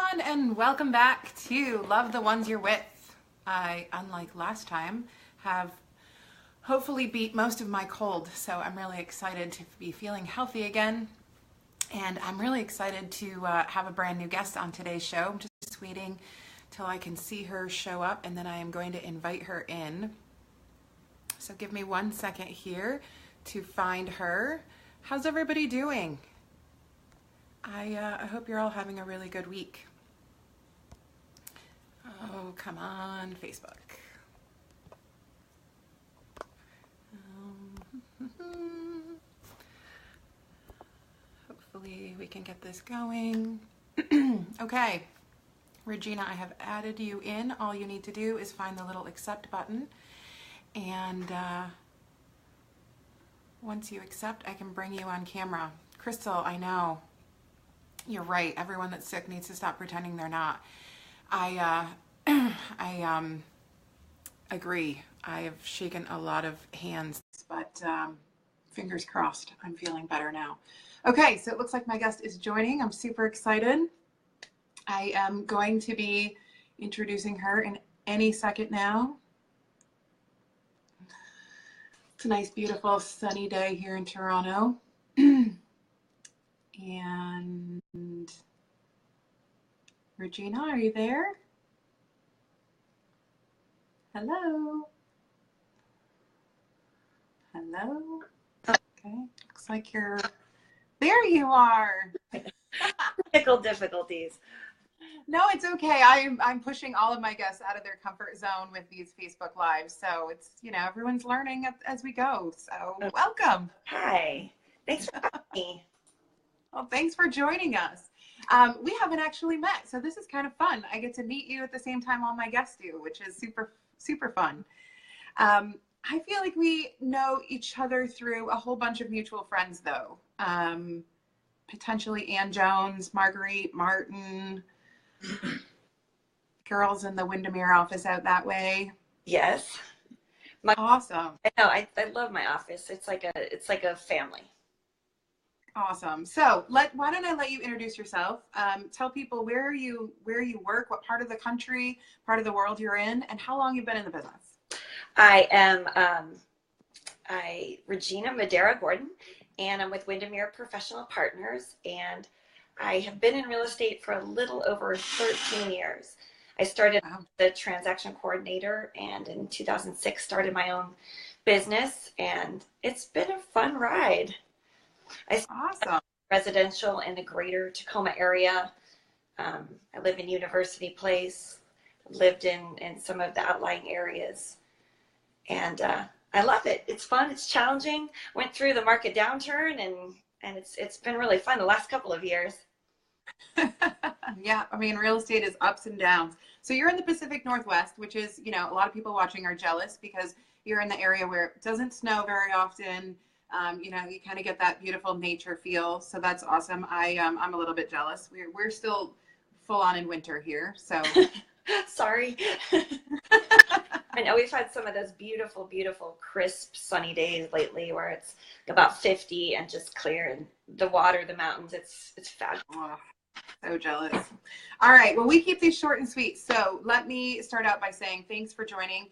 everyone, and welcome back to Love the Ones You're With. I, unlike last time, have hopefully beat most of my cold, so I'm really excited to be feeling healthy again. And I'm really excited to have a brand new guest on today's show. I'm just waiting till I can see her show up, and then I am going to invite her in. So give me 1 second here to find her. How's everybody doing? I hope you're all having a really good week. Oh, come on, Facebook. Hopefully we can get this going. Okay, Regina, I have added you in. All you need to do is find the little accept button. And once you accept, I can bring you on camera. Crystal, I know. You're right. Everyone that's sick needs to stop pretending they're not. I agree. I have shaken a lot of hands, but fingers crossed, I'm feeling better now. Okay, so it looks like my guest is joining. I'm super excited. I am going to be introducing her in any second now. It's a nice, beautiful, sunny day here in Toronto. And Regina, are you there? Hello? Hello? Okay, looks like you're, there you are. Technical difficulties. No, it's okay. I'm pushing all of my guests out of their comfort zone with these Facebook Lives. So it's, you know, everyone's learning as we go. So welcome. Hi. Thanks for having me. Well, thanks for joining us. We haven't actually met, so this is kind of fun. I get to meet you at the same time all my guests do, which is super, super fun. I feel like we know each other through a whole bunch of mutual friends, though. Potentially Ann Jones, Marguerite, Martin, girls in the Windermere office out that way. Yes. Awesome. I know. I love my office. It's like a family. Awesome. So why don't I let you introduce yourself? Tell people where you work, what part of the country, part of the world you're in, and how long you've been in the business. I am Regina Madeira-Gordon, and I'm with Windermere Professional Partners, and I have been in real estate for a little over 13 years. I started as the transaction coordinator, and in 2006 started my own business, and it's been a fun ride. Awesome. Residential in the greater Tacoma area. I live in University Place, lived in some of the outlying areas, and I love it. It's fun, it's challenging. Went through the market downturn, and it's been really fun the last couple of years. Yeah, I mean, real estate is ups and downs. So you're in the Pacific Northwest, which is, you know, a lot of people watching are jealous because you're in the area where it doesn't snow very often. You know, you kind of get that beautiful nature feel. So that's awesome. I'm a little bit jealous. We're still full on in winter here. So sorry. I know we've had some of those beautiful, beautiful, crisp, sunny days lately where it's about 50 and just clear, and the water, the mountains, it's fabulous. Oh, so jealous. All right. Well, we keep these short and sweet. So let me start out by saying thanks for joining.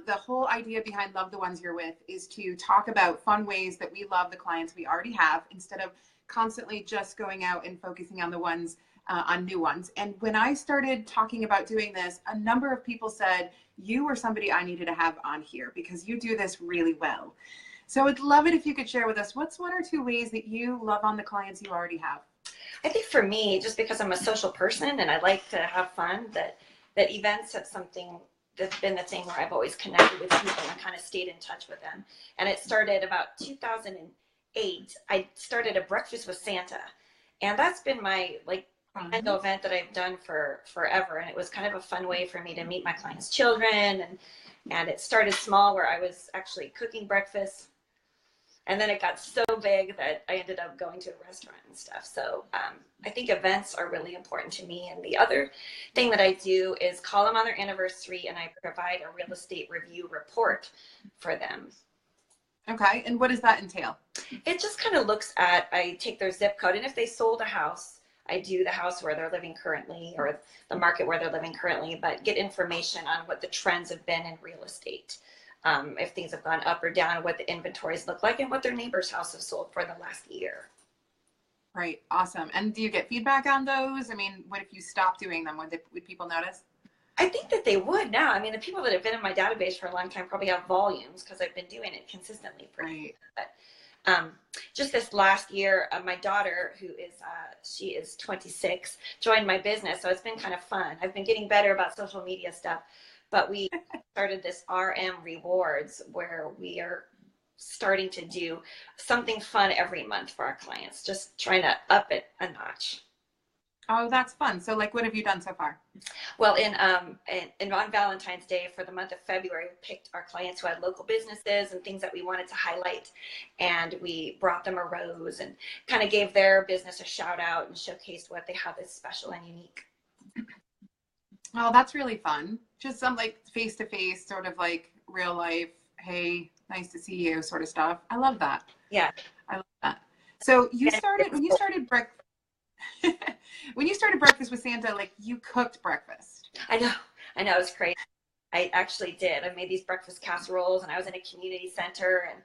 The whole idea behind Love the Ones You're With is to talk about fun ways that we love the clients we already have instead of constantly just going out and focusing on the ones, on new ones. And when I started talking about doing this, a number of people said, you were somebody I needed to have on here because you do this really well. So I'd love it if you could share with us, what's 1 or 2 ways that you love on the clients you already have? I think for me, just because I'm a social person and I like to have fun, that events have something that's been the thing where I've always connected with people and kind of stayed in touch with them. And it started about 2008. I started a breakfast with Santa, and that's been my annual event that I've done for forever. And it was kind of a fun way for me to meet my clients' children. And it started small where I was actually cooking breakfast. And then it got so big that I ended up going to a restaurant and stuff. So I think events are really important to me. And the other thing that I do is call them on their anniversary, and I provide a real estate review report for them. Okay. And what does that entail? It just kind of looks at, I take their zip code, and if they sold a house, I do the house where they're living currently or the market where they're living currently, but get information on what the trends have been in real estate. If things have gone up or down, what the inventories look like, and what their neighbor's house has sold for the last year. Right. Awesome. And do you get feedback on those? I mean, what if you stop doing them? Would people notice? I think that they would now. I mean, the people that have been in my database for a long time probably have volumes because I've been doing it consistently for Right. But just this last year, my daughter, who is she is 26, joined my business, so it's been kind of fun. I've been getting better about social media stuff, but we started this RM Rewards where we are starting to do something fun every month for our clients, just trying to up it a notch. Oh, that's fun. So like, what have you done so far? Well, on Valentine's Day for the month of February, we picked our clients who had local businesses and things that we wanted to highlight. And we brought them a rose and kind of gave their business a shout out and showcased what they have that's special and unique. Oh, that's really fun. Just some like face-to-face sort of like real life, hey, nice to see you sort of stuff. I love that. Yeah. I love that. So when you started Breakfast with Santa, like you cooked breakfast. I know, it was crazy. I actually did. I made these breakfast casseroles and I was in a community center and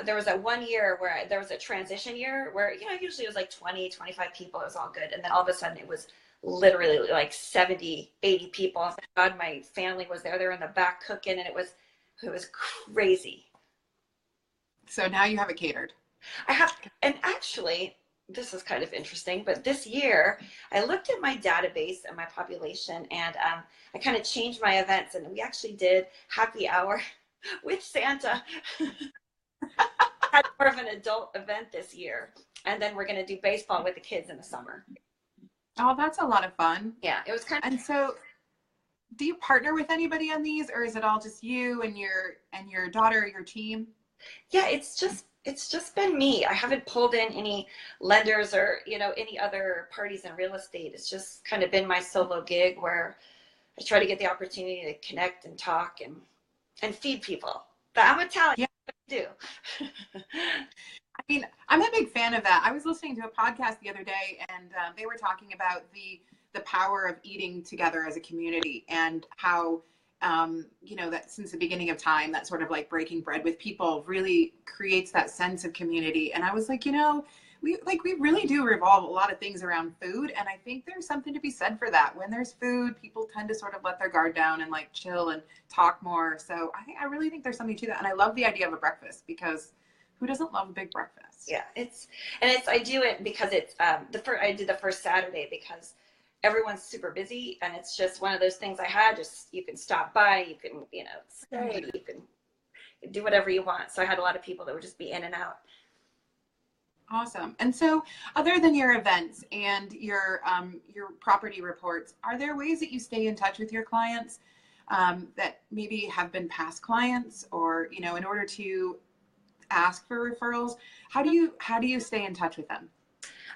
there was a 1 year where there was a transition year where, usually it was like 20, 25 people. It was all good. And then all of a sudden it was literally like 70, 80 people. Thank God my family was there. They were in the back cooking and it was crazy. So now you have it catered. I have, and actually, this is kind of interesting, but this year I looked at my database and my population and I kind of changed my events and we actually did happy hour with Santa. Had more of an adult event this year. And then we're going to do baseball with the kids in the summer. Oh, that's a lot of fun. Yeah, it was kind of. And so do you partner with anybody on these or is it all just you and your daughter, your team? Yeah, it's just been me. I haven't pulled in any lenders or, any other parties in real estate. It's just kind of been my solo gig where I try to get the opportunity to connect and talk and feed people. But I'm Italian. Yeah. What do you do? I mean, I'm a big fan of that. I was listening to a podcast the other day and they were talking about the power of eating together as a community and how that since the beginning of time, that sort of like breaking bread with people really creates that sense of community. And I was like, we really do revolve a lot of things around food. And I think there's something to be said for that. When there's food, people tend to sort of let their guard down and like chill and talk more. So I really think there's something to that. And I love the idea of a breakfast because who doesn't love a big breakfast? Yeah, I do it because it's I did the first Saturday because everyone's super busy and it's just one of those things you can stop by, you can, stay, you can do whatever you want. So I had a lot of people that would just be in and out. Awesome. And so other than your events and your property reports, are there ways that you stay in touch with your clients that maybe have been past clients or, in order to ask for referrals? How do you stay in touch with them?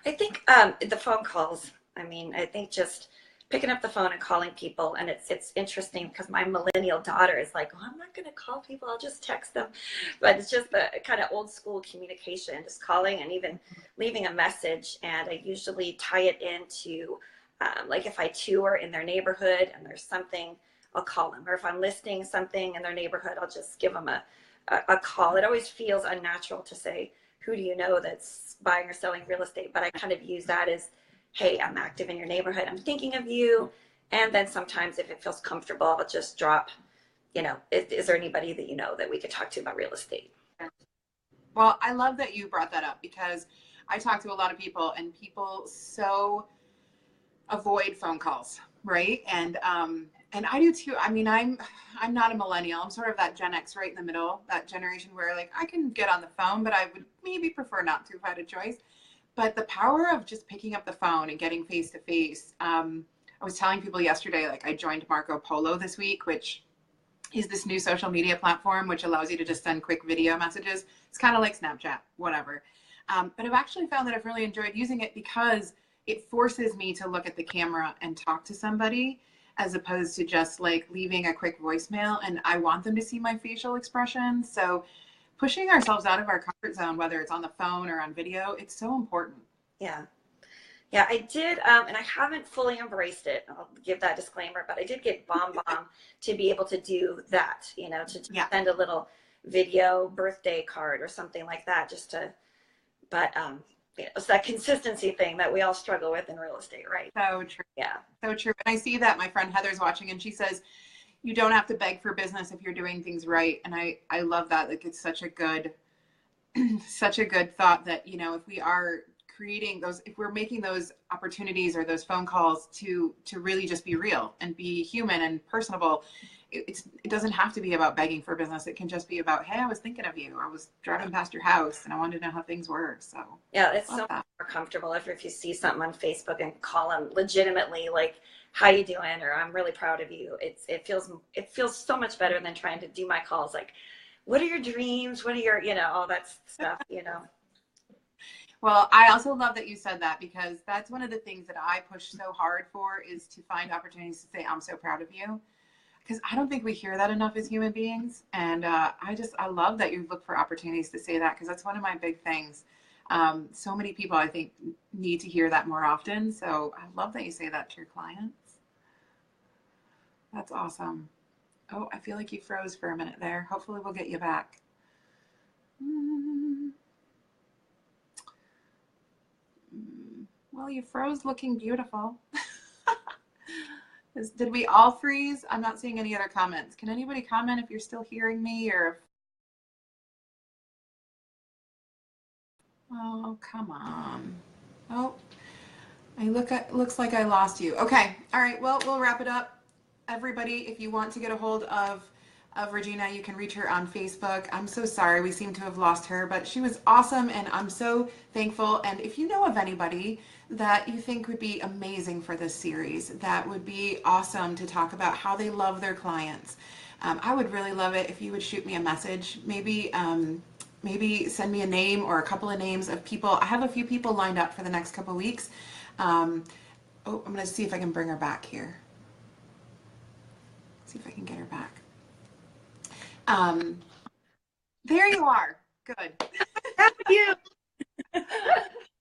I think the phone calls. I think just picking up the phone and calling people, and it's interesting because my millennial daughter is like, I'm not going to call people, I'll just text them. But it's just the kind of old school communication, just calling and even leaving a message. And I usually tie it into like if I tour in their neighborhood and there's something, I'll call them. Or if I'm listing something in their neighborhood, I'll just give them a call. It always feels unnatural to say, who do you know that's buying or selling real estate? But I kind of use that as, hey, I'm active in your neighborhood, I'm thinking of you. And then sometimes if it feels comfortable, I'll just drop, is there anybody that that we could talk to about real estate? Well, I love that you brought that up because I talk to a lot of people and people so avoid phone calls, right? And I do too. I'm not a millennial. I'm sort of that Gen X right in the middle, that generation where like I can get on the phone, but I would maybe prefer not to if I had a choice. But the power of just picking up the phone and getting face to face. I was telling people yesterday, like I joined Marco Polo this week, which is this new social media platform, which allows you to just send quick video messages. It's kind of like Snapchat, whatever. But I've actually found that I've really enjoyed using it because it forces me to look at the camera and talk to somebody as opposed to just like leaving a quick voicemail. And I want them to see my facial expression. So pushing ourselves out of our comfort zone, whether it's on the phone or on video, it's so important. Yeah. Yeah, I did, and I haven't fully embraced it. I'll give that disclaimer, but I did get BombBomb to be able to do that, you know, to Yeah. send a little video birthday card or something like that, just to, but you know, it's that consistency thing that we all struggle with in real estate, right? So true. Yeah. So true. And I see that my friend Heather's watching and she says, you don't have to beg for business if you're doing things right. And I love that. Like it's such a good, such a good thought that, you know, if we are creating those, if we're making those opportunities or those phone calls to really just be real and be human and personable, it doesn't have to be about begging for business. It can just be about, hey, I was thinking of you. I was driving past your house and I wanted to know how things were. So yeah, it's so that. more comfortable if you see something on Facebook and call them legitimately like, how you doing, or I'm really proud of you. It feels so much better than trying to do my calls like, what are your dreams, what are your, you know, all that stuff, you know. Well, I also love that you said that because that's one of the things that I push so hard for is to find opportunities to say, I'm so proud of you. Because I don't think we hear that enough as human beings. And I love that you look for opportunities to say that because that's one of my big things. So many people, I think, need to hear that more often. So I love that you say that to your clients. That's awesome. Oh, I feel like you froze for a minute there. Hopefully we'll get you back. Well, you froze looking beautiful. Did we all freeze? I'm not seeing any other comments. Can anybody comment if you're still hearing me or if... Oh, come on. Oh, looks like I lost you. Okay. All right. Well, we'll wrap it up. Everybody, if you want to get a hold of Regina, you can reach her on Facebook. I'm so sorry we seem to have lost her, but she was awesome and I'm so thankful. And if you know of anybody that you think would be amazing for this series, that would be awesome to talk about how they love their clients. I would really love it if you would shoot me a message. Maybe send me a name or a couple of names of people. I have a few people lined up for the next couple of weeks. I'm going to see if I can bring her back here. See if I can get her back. There you are. Good. Thank you.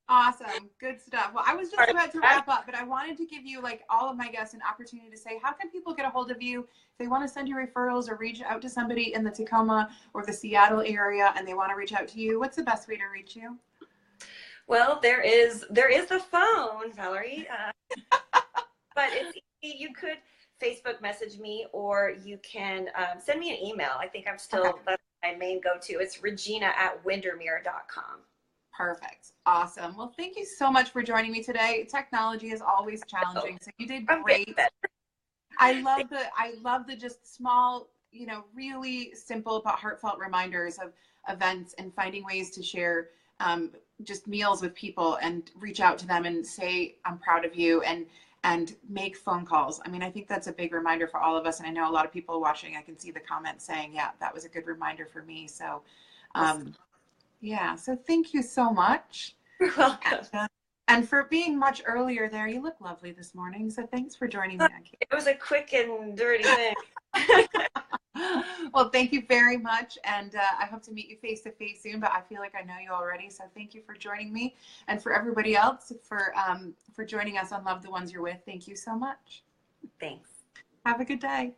Awesome. Good stuff. Well, I was just about to wrap up, but I wanted to give you, like all of my guests, an opportunity to say, how can people get a hold of you if they want to send you referrals or reach out to somebody in the Tacoma or the Seattle area and they want to reach out to you? What's the best way to reach you? Well, there is the phone, Valerie, but it's easy. You could Facebook message me, or you can send me an email. I think I'm still, okay. That's my main go-to. It's regina@windermere.com. Perfect. Awesome. Well, thank you so much for joining me today. Technology is always challenging, so you did great. I love the just small, you know, really simple but heartfelt reminders of events and finding ways to share just meals with people and reach out to them and say, I'm proud of you, and make phone calls. I mean, I think that's a big reminder for all of us. And I know a lot of people watching, I can see the comments saying, yeah, that was a good reminder for me. So, yeah, so thank you so much. You're welcome. And for being much earlier there, you look lovely this morning. So thanks for joining me. It was a quick and dirty thing. Well, thank you very much. And I hope to meet you face to face soon, but I feel like I know you already. So thank you for joining me. And for everybody else for joining us on Love the Ones You're With, thank you so much. Thanks. Have a good day.